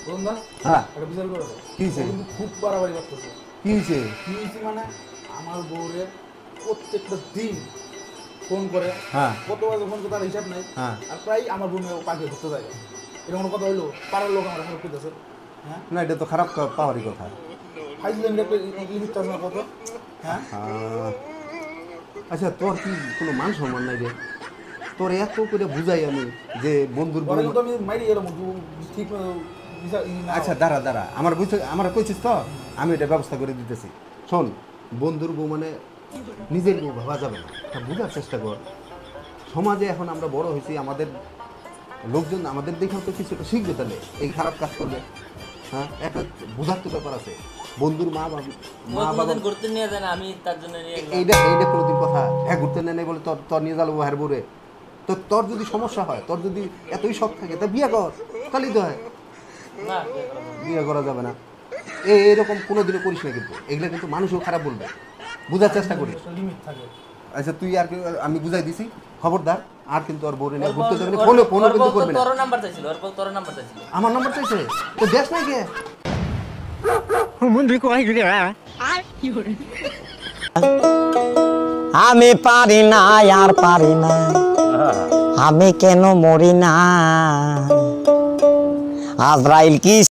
বলুন না হ্যাঁ একটা বিচার করে কি হয়েছে কিন্তু খুব বাড়াবাড়ি করতেছে কি হয়েছে কি হয়েছে মানে আমার বউরে প্রত্যেকটা দিন ফোন করে হ্যাঁ কত বাজে ফোন করে তার হিসাব নাই হ্যাঁ আর প্রায় আমার বোন পাখি ধরতে যায় এরকম কোনো কথা হইলো পাড়ার লোক আমার খারাপ করতেছে হ্যাঁ না এটা তো খারাপ পাওয়ারই কথা ফাইজলাম একটা লিমিট আছে না কত হ্যাঁ আচ্ছা তোর কি কোনো মান সম্মান নাই রে তোর এত করে বুঝাই আমি যে বন্ধুর পরে কিন্তু আমি মাইরি এরকম ঠিক আচ্ছা দাঁড়া দাঁড়া আমার বুঝতে আমার কইছিস তো আমি এটা ব্যবস্থা করে দিতেছি শোন বন্ধুর বউ মানে নিজের বউ ভাবা যাবে না তা বোঝার চেষ্টা কর সমাজে এখন আমরা বড় হয়েছি আমাদের লোকজন আমাদের দেখেও তো কিছুটা শিখবে তাহলে এই খারাপ কাজ করলে হ্যাঁ একটা বোঝার তো ব্যাপার আছে বন্ধুর মা বাবা ঘুরতে নিয়ে যান আমি তার জন্য এইটা কোনোদিন কথা হ্যাঁ ঘুরতে নেই বলে তোর তোর নিয়ে যাবো হ্যার বোরে তো তোর যদি সমস্যা হয় তোর যদি এতই শখ থাকে তা বিয়ে কর তাহলেই তো হয় না বিয়ে করা যাবে না এরকম কোনোদিনও করিস না কিন্তু এগুলো কিন্তু মানুষও খারাপ বলবে বোঝার চেষ্টা করিস লিমিট থাকে আচ্ছা তুই আর আমি বুঝাই দিছি খবরদার আর কিন্তু আর বোরে নিয়ে ঘুরতে যাবে না ফোনে কিন্তু করবি না তোর নাম্বার চাইছিল তোর নাম্বার চাইছিল আমার নাম্বার চাইছে তো দেখ না কে আমি পারি না আর পারি না আমি কেন মরি না আজরাইল কি